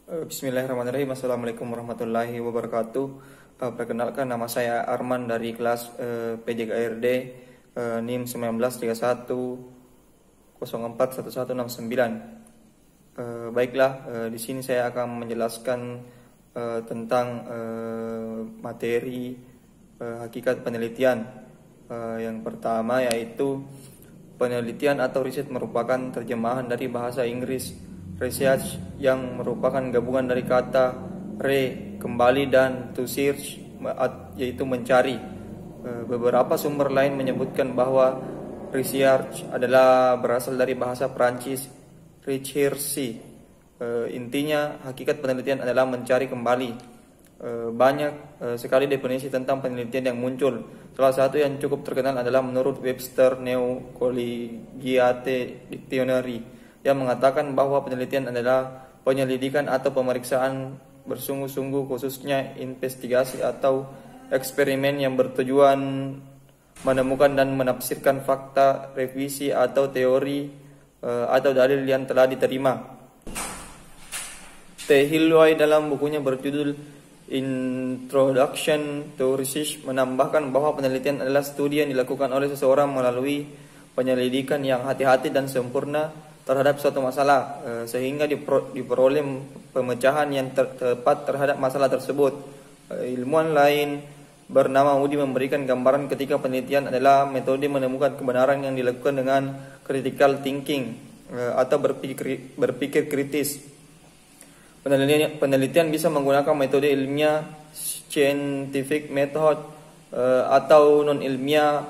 Bismillahirrahmanirrahim. Assalamualaikum warahmatullahi wabarakatuh. Perkenalkan, nama saya Arman dari kelas PJKRD NIM 1931041169. Baiklah, di sini saya akan menjelaskan tentang materi hakikat penelitian. Yang pertama yaitu penelitian atau riset merupakan terjemahan dari bahasa Inggris research, yang merupakan gabungan dari kata kembali, dan to search, yaitu mencari. Beberapa sumber lain menyebutkan bahwa research adalah berasal dari bahasa Prancis recherche. Intinya hakikat penelitian adalah mencari kembali. Banyak sekali definisi tentang penelitian yang muncul. Salah satu yang cukup terkenal adalah menurut Webster New Collegiate Dictionary, yang mengatakan bahwa penelitian adalah penyelidikan atau pemeriksaan bersungguh-sungguh, khususnya investigasi atau eksperimen yang bertujuan menemukan dan menafsirkan fakta, revisi atau teori atau dalil yang telah diterima. T. Hilway dalam bukunya berjudul Introduction to Research menambahkan bahwa penelitian adalah studi yang dilakukan oleh seseorang melalui penyelidikan yang hati-hati dan sempurna terhadap suatu masalah, sehingga diperoleh pemecahan yang tepat terhadap masalah tersebut. Ilmuwan lain bernama Moody memberikan gambaran ketika penelitian adalah metode menemukan kebenaran yang dilakukan dengan critical thinking atau berpikir kritis. Penelitian bisa menggunakan metode ilmiah scientific method atau non ilmiah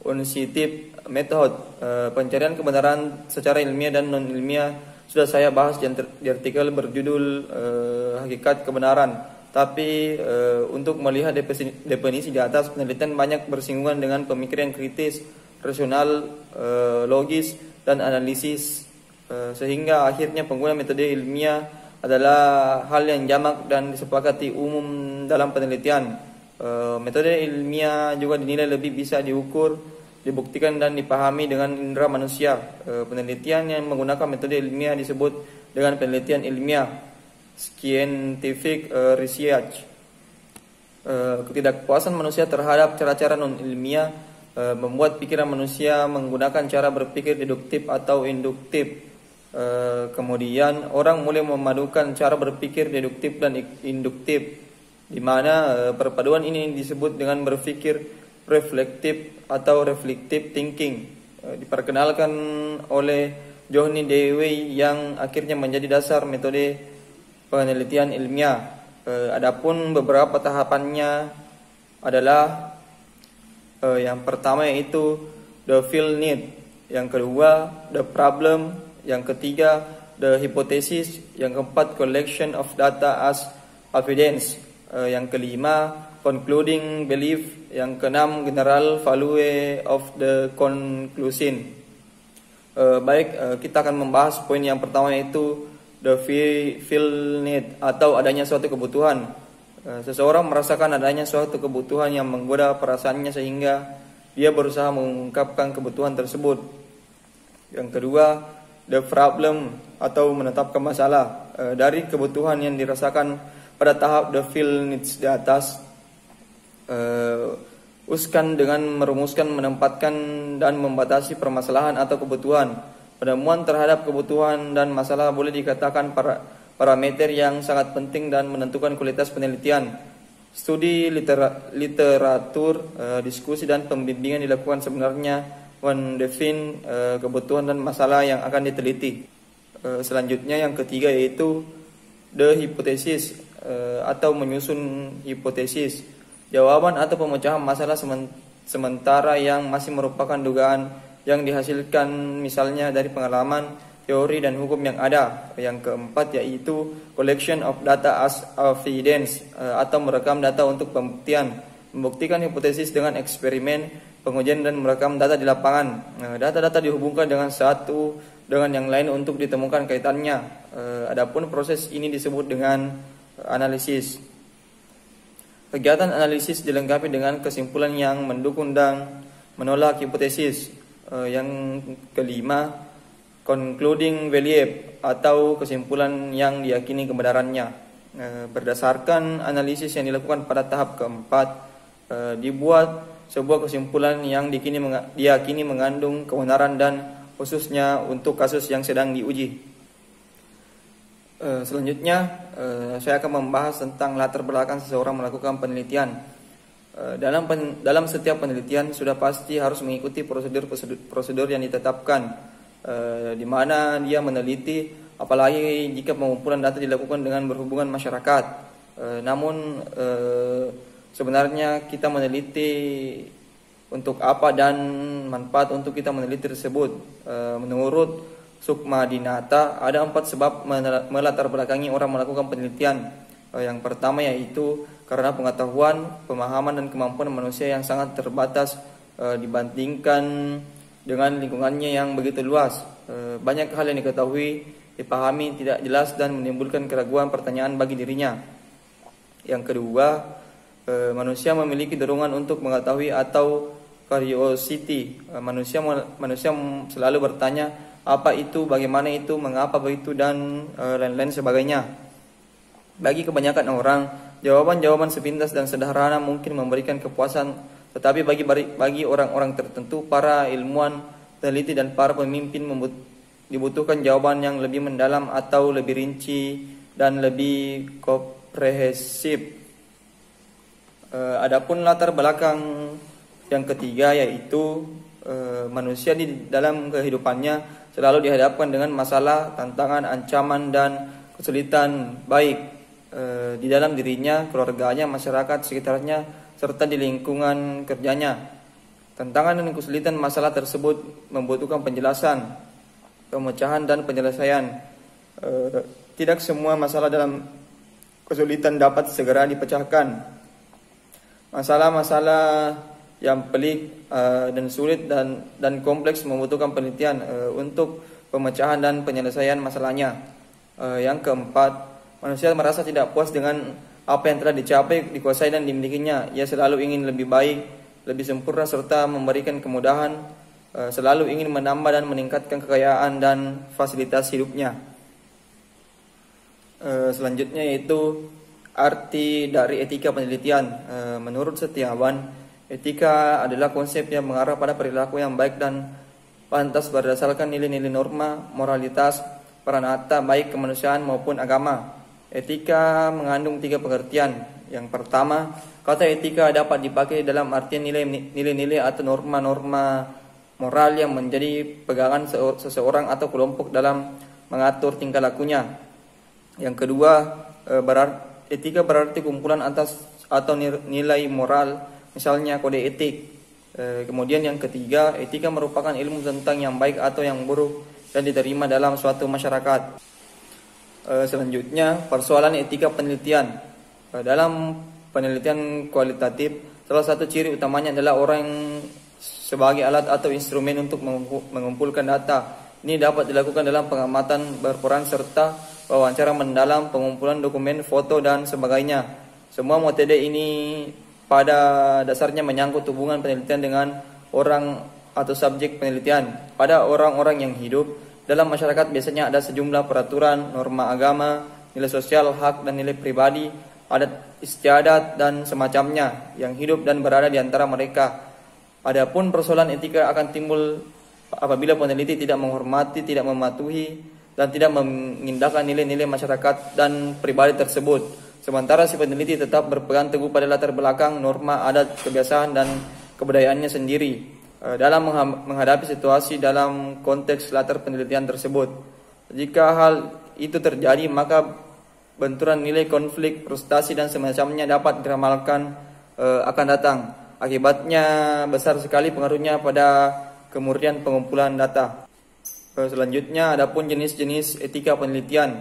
unscientific method. Pencarian kebenaran secara ilmiah dan non ilmiah sudah saya bahas di artikel berjudul hakikat kebenaran. Tapi untuk melihat definisi di atas, penelitian banyak bersinggungan dengan pemikiran kritis, rasional, logis, dan analisis, sehingga akhirnya pengguna metode ilmiah adalah hal yang jamak dan disepakati umum dalam penelitian. Metode ilmiah juga dinilai lebih bisa diukur, dibuktikan, dan dipahami dengan indera manusia. Penelitian yang menggunakan metode ilmiah disebut dengan penelitian ilmiah scientific research. Ketidakpuasan manusia terhadap cara-cara non ilmiah membuat pikiran manusia menggunakan cara berpikir deduktif atau induktif. Kemudian orang mulai memadukan cara berpikir deduktif dan induktif, di mana perpaduan ini disebut dengan berpikir reflektif atau reflective thinking. Diperkenalkan oleh Johnny Dewey, yang akhirnya menjadi dasar metode penelitian ilmiah. Adapun beberapa tahapannya adalah yang pertama yaitu the field need, yang kedua the problem, yang ketiga the hypothesis, yang keempat collection of data as evidence, yang kelima concluding belief, yang keenam general value of the conclusion. Kita akan membahas poin yang pertama yaitu the field need atau adanya suatu kebutuhan. Seseorang merasakan adanya suatu kebutuhan yang menggoda perasaannya sehingga dia berusaha mengungkapkan kebutuhan tersebut. Yang kedua, the problem atau menetapkan masalah. Dari kebutuhan yang dirasakan pada tahap the field needs di atas, uskan dengan merumuskan, menempatkan, dan membatasi permasalahan atau kebutuhan. Penemuan terhadap kebutuhan dan masalah boleh dikatakan parameter yang sangat penting dan menentukan kualitas penelitian. Studi literatur, diskusi, dan pembimbingan dilakukan sebenarnya mendefine kebutuhan dan masalah yang akan diteliti. Selanjutnya yang ketiga yaitu the hypothesis atau menyusun hipotesis, jawaban atau pemecahan masalah sementara yang masih merupakan dugaan yang dihasilkan misalnya dari pengalaman, teori, dan hukum yang ada. Yang keempat yaitu collection of data as evidence atau merekam data untuk pembuktian, membuktikan hipotesis dengan eksperimen, pengujian, dan merekam data di lapangan. Data-data dihubungkan dengan satu dengan yang lain untuk ditemukan kaitannya. Adapun proses ini disebut dengan analisis. Kegiatan analisis dilengkapi dengan kesimpulan yang mendukung dan menolak hipotesis. Yang kelima, concluding value atau kesimpulan yang diyakini kebenarannya. Berdasarkan analisis yang dilakukan pada tahap keempat, dibuat sebuah kesimpulan yang diyakini mengandung kebenaran dan khususnya untuk kasus yang sedang diuji. Selanjutnya, saya akan membahas tentang latar belakang seseorang melakukan penelitian. Dalam setiap penelitian sudah pasti harus mengikuti prosedur yang ditetapkan, di mana dia meneliti, apalagi jika pengumpulan data dilakukan dengan berhubungan masyarakat. Namun sebenarnya kita meneliti untuk apa dan manfaat untuk kita meneliti tersebut. Menurut Sukma Dinata, ada 4 sebab melatar belakangi orang melakukan penelitian. Yang pertama yaitu karena pengetahuan, pemahaman dan kemampuan manusia yang sangat terbatas dibandingkan dengan lingkungannya yang begitu luas. Banyak hal yang diketahui, dipahami tidak jelas dan menimbulkan keraguan pertanyaan bagi dirinya. Yang kedua, manusia memiliki dorongan untuk mengetahui atau curiosity. Manusia selalu bertanya, apa itu, bagaimana itu, mengapa begitu, dan lain-lain sebagainya. Bagi kebanyakan orang, jawaban-jawaban sepintas dan sederhana mungkin memberikan kepuasan, tetapi bagi orang-orang tertentu, para ilmuwan, peneliti, dan para pemimpin dibutuhkan jawaban yang lebih mendalam atau lebih rinci dan lebih komprehensif. Adapun latar belakang yang ketiga yaitu manusia di dalam kehidupannya selalu dihadapkan dengan masalah, tantangan, ancaman, dan kesulitan, baik di dalam dirinya, keluarganya, masyarakat sekitarnya, serta di lingkungan kerjanya. Tantangan dan kesulitan masalah tersebut membutuhkan penjelasan, pemecahan, dan penyelesaian. Tidak semua masalah dalam kesulitan dapat segera dipecahkan. Masalah-masalah yang pelik dan sulit dan kompleks membutuhkan penelitian untuk pemecahan dan penyelesaian masalahnya. Yang keempat, manusia merasa tidak puas dengan apa yang telah dicapai, dikuasai, dan dimilikinya. Ia selalu ingin lebih baik, lebih sempurna, serta memberikan kemudahan, selalu ingin menambah dan meningkatkan kekayaan dan fasilitas hidupnya. Selanjutnya yaitu arti dari etika penelitian. Menurut Setiawan, etika adalah konsep yang mengarah pada perilaku yang baik dan pantas berdasarkan nilai-nilai norma, moralitas, pranata baik kemanusiaan maupun agama. Etika mengandung 3 pengertian. Yang pertama, kata etika dapat dipakai dalam artian nilai-nilai atau norma-norma moral yang menjadi pegangan seseorang atau kelompok dalam mengatur tingkah lakunya. Yang kedua, etika berarti kumpulan atas atau nilai moral, misalnya kode etik. Kemudian yang ketiga, etika merupakan ilmu tentang yang baik atau yang buruk dan diterima dalam suatu masyarakat. Selanjutnya, persoalan etika penelitian. Dalam penelitian kualitatif, salah satu ciri utamanya adalah orang sebagai alat atau instrumen untuk mengumpulkan data. Ini dapat dilakukan dalam pengamatan berperan serta wawancara mendalam, pengumpulan dokumen, foto, dan sebagainya. Semua metode ini pada dasarnya menyangkut hubungan penelitian dengan orang atau subjek penelitian. Pada orang-orang yang hidup dalam masyarakat biasanya ada sejumlah peraturan, norma agama, nilai sosial, hak dan nilai pribadi, adat istiadat dan semacamnya yang hidup dan berada di antara mereka. Adapun persoalan etika akan timbul apabila peneliti tidak menghormati, tidak mematuhi, dan tidak mengindahkan nilai-nilai masyarakat dan pribadi tersebut. Sementara si peneliti tetap berpegang teguh pada latar belakang, norma, adat, kebiasaan, dan kebudayaannya sendiri dalam menghadapi situasi dalam konteks latar penelitian tersebut. Jika hal itu terjadi, maka benturan nilai, konflik, frustasi, dan semacamnya dapat diramalkan akan datang. Akibatnya besar sekali pengaruhnya pada kemurnian pengumpulan data. Selanjutnya, adapun jenis-jenis etika penelitian.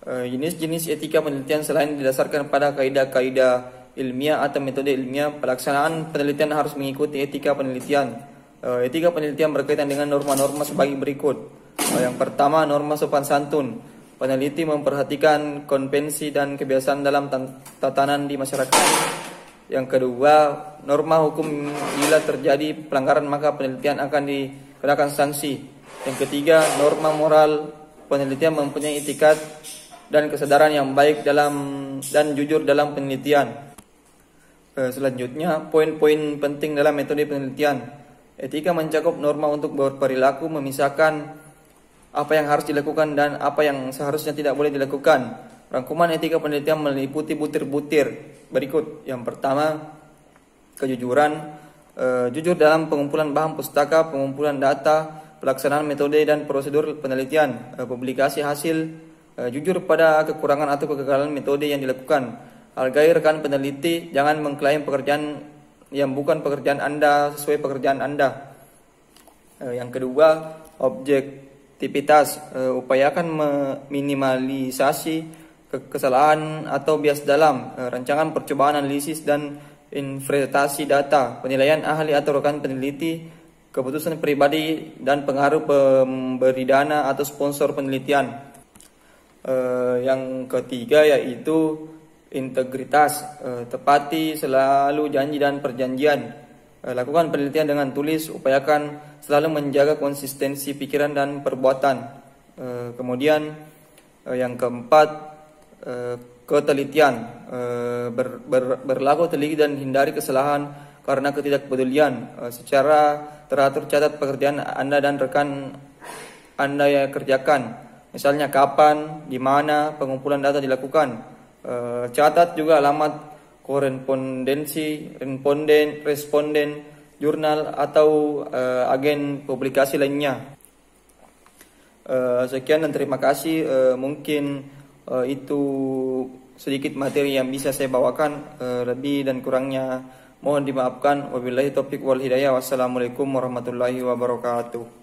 Jenis-jenis etika penelitian selain didasarkan pada kaidah-kaidah ilmiah atau metode ilmiah, pelaksanaan penelitian harus mengikuti etika penelitian. Etika penelitian berkaitan dengan norma-norma sebagai berikut. Yang pertama, norma sopan santun. Peneliti memperhatikan konvensi dan kebiasaan dalam tatanan di masyarakat. Yang kedua, norma hukum. Bila terjadi pelanggaran maka penelitian akan dikenakan sanksi. Yang ketiga, norma moral penelitian mempunyai etikat dan kesadaran yang baik dan jujur dalam penelitian. Selanjutnya, poin-poin penting dalam metode penelitian. Etika mencakup norma untuk berperilaku, memisahkan apa yang harus dilakukan dan apa yang seharusnya tidak boleh dilakukan. Rangkuman etika penelitian meliputi butir-butir berikut. Yang pertama, kejujuran. Jujur dalam pengumpulan bahan pustaka, pengumpulan data, pelaksanaan metode dan prosedur penelitian, publikasi hasil, jujur pada kekurangan atau kegagalan metode yang dilakukan. Hargai rekan peneliti, jangan mengklaim pekerjaan yang bukan pekerjaan Anda sesuai pekerjaan Anda. Yang kedua, objektivitas. Upayakan meminimalisasi kesalahan atau bias dalam rancangan percobaan, analisis dan interpretasi data, penilaian ahli atau rekan peneliti, keputusan pribadi dan pengaruh pemberi dana atau sponsor penelitian. Yang ketiga yaitu integritas. Tepati selalu janji dan perjanjian. Lakukan penelitian dengan tulis. Upayakan selalu menjaga konsistensi pikiran dan perbuatan. Kemudian yang keempat, ketelitian. Berlaku teliti dan hindari kesalahan karena ketidakpedulian. Secara teratur catat pekerjaan Anda dan rekan Anda yang kerjakan. Misalnya kapan, di mana pengumpulan data dilakukan. Catat juga alamat korespondensi, responden, jurnal atau agen publikasi lainnya. Sekian dan terima kasih. Mungkin itu sedikit materi yang bisa saya bawakan. Lebih dan kurangnya mohon dimaafkan. Wabillahi taufiq wal hidayah. Wassalamualaikum warahmatullahi wabarakatuh.